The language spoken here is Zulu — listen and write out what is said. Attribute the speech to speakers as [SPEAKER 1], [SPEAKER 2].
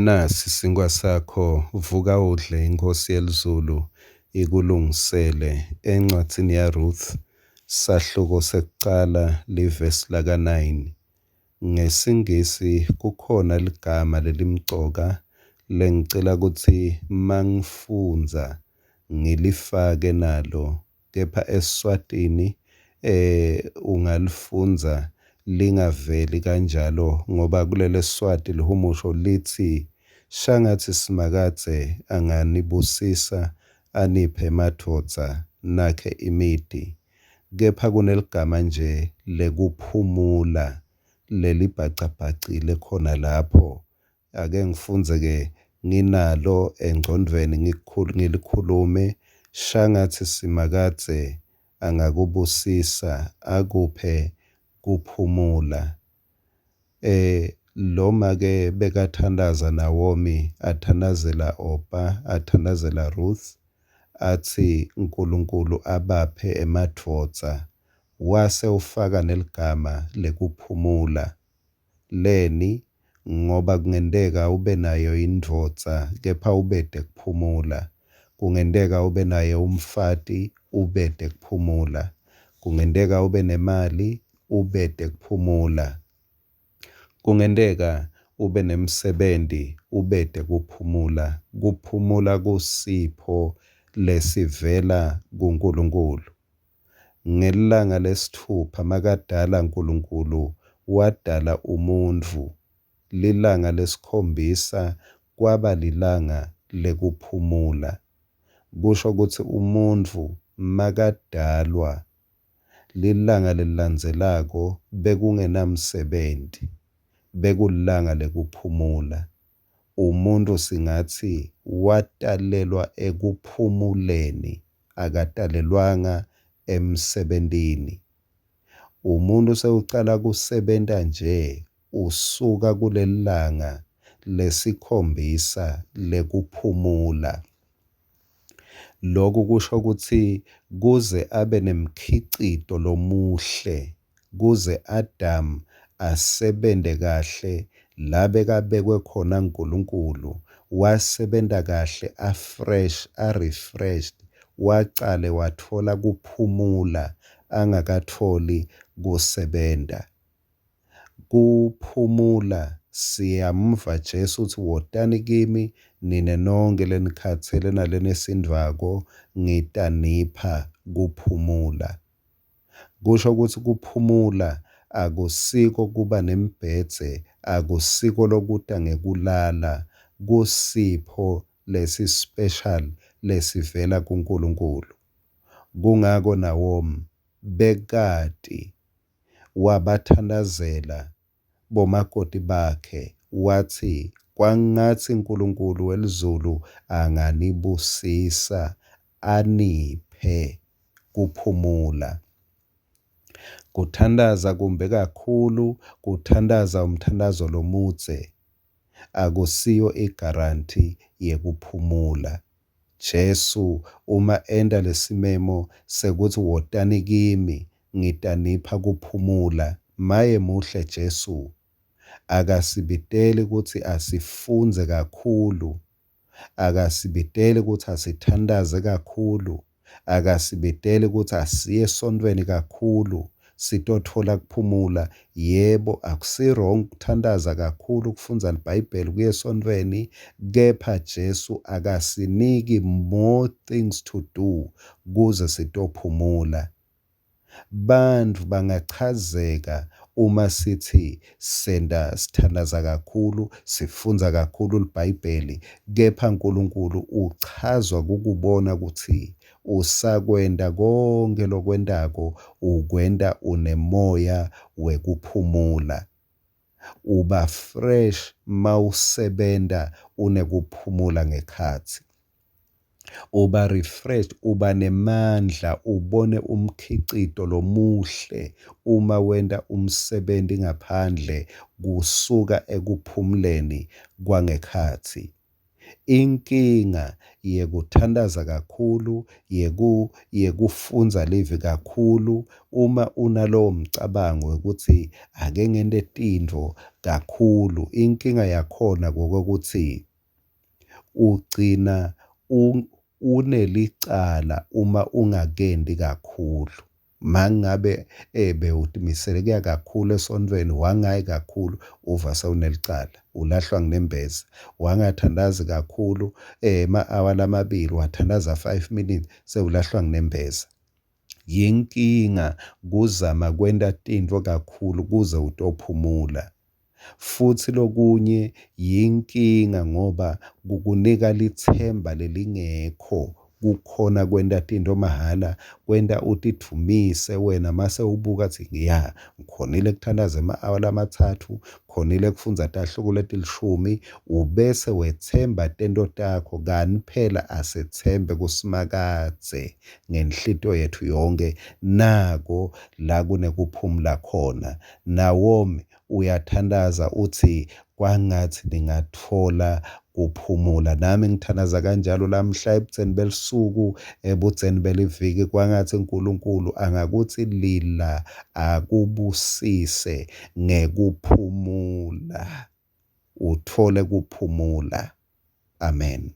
[SPEAKER 1] Nasi isinkwa sakho, vuka udle inkosi yelizulu ikulungisele encwadzini yaRuth sahluko sekucala livesi laka-9. NgesiNgisi kukhona ligama lelimcoka lengicela ukuthi mangifunza ngilifake nalo, kepha eSiswatini ungalifunza lingaveli kanjalo ngoba kulele Siswati lihumusho lithi shangathi simakadze anganibusisa aniphe madvodza nakhe imiti. Kepha kuneligama nje lekuphumula lelibhacabhacile khona lapho. Ake ngifunze-ke nginalo engcondvweni ngilikhulume, shangathi simakadze angakubusisa akuphe kuphumula. Loma-ke bekathandaza Naomi, athandazela Opa, athandazela Ruth, athi uNkulunkulu abaphe emadvodza, wase ufaka neligama lekuphumula. Leni ngoba kungenteka ube nayo indvodza kepha ubede kuphumula. Kungenteka ube naye umfati ubede kuphumula. Kungenteka ube nemali ubede kuphumula. Kungenteka ube nemsebenzi ubede kuphumula. Kuphumula kusipho lesivela kuNkulunkulu. Ngelilanga lesithupha makadala uNkulunkulu wadala umuntu. Lilanga lesikhombisa kwaba lilanga lekuphumula. Kusho ukuthi umuntu makadalwa lilanga lelilandzelako bekungenamsebenzi, bekulilanga lekuphumula. Umuntu singathi watalelwa ekuphumuleni, akatalelwanga emsebentini. Umuntu sewucala kusebenta nje usuka kulelilanga lesikhombisa lekuphumula. Lokhu kusho ukuthi kuze abe nemkhicito lomuhle, kuze Adam asebente kahle la bekabekwe khona uNkulunkulu, wasebenta kahle afresh, refreshed, wacale watfola kuphumula angakatholi kusebenta. Kuphumula siyamva Jesu uthi wotani kimi nine nonke lenikhatsele nalenesindvwako ngitanipha kuphumula. Kusho ukuthi kuphumula akusiko kuba nembhedze, akusiko lokuta ngekulala, kusipho lesi special lesivela kuNkulunkulu. Kungako Naomi bekati wabathandazela bomakoti bakhe wathi kwangathi uNkulunkulu welizulu anganibusisa aniphe kuphumula. Kuthandaza kumbe kakhulu, kuthandaza umthandazo lomudze, akusiyo igaranti yekuphumula. Jesu uma enda lesimemo sekuthi wotani kimi ngitanipha kuphumula, maye muhle Jesu. Akasibiteli ukuthi asifunze kakhulu, akasibiteli ukuthi asithandaze kakhulu, akasibiteli ukuthi asiye esontweni kakhulu sitotfola kuphumula. Yebo, akusi-wrong ukuthandaza kakhulu, ukufundza iBhayibheli, kuye esontweni, kepha Jesu akasiniki more things to do kuze sitophumula. Bantu bangachazeka uma sithi sithandaza kakhulu, sifundza kakhulu iBhayibheli, kepha uNkulunkulu uchazwa kukubona ukuthi usakwenda konke lokwendako ukwenda unemoya wekuphumula. Uba fresh mawusebenta unekuphumula ngekhatsi. Uba refreshed, uba nemandla, ubone umkhicito lomuhle uma wenda umsebenzi ngaphandle kusuka ekuphumuleni kwangekhatsi. Inkinga yekuthandaza kakhulu, yekufunza livi kakhulu, uma unalowo mcabango ukuthi ake ngente tintfo kakhulu, inkinga yakhona kokuthi ugcina unelicala uma ungakenti kakhulu. Mangabe bewutimisele kuya kakhulu esontweni, wangayi kakhulu, uva sewunelicala, ulahlwa nginembeza. Wangathandazi kakhulu ma-hour lamabili, wathandaza 5 minutes, sewulahlwa nginembeza. Yinkinga kuzama kwenta tintfo kakhulu kuze utophumula. Futhi lokunye yinkinga ngoba kukunika lithemba lelingekho kukhona kwenta tintfo mahhala, kwenta utitfumise wena mase ubuka atsi ngikhonile kuthandaza ama-hour lamathathu, khonile kufundza tahluko letilishumi, ubese wetsemba tento takho, kani phela asetsembe kusimakadze ngenhlito yethu yonke. Nako la kunekuphumula khona. Nawomi uyathandaza uthi kwangathi ningatfola kuphumula. Nami ngithandaza kanjalo lamhla ebudzeni belisuku, ebudzeni beliviki, kwangathi uNkulunkulu angakuthi lila akubusise ngekuphumula, uthole kuphumula. Amen.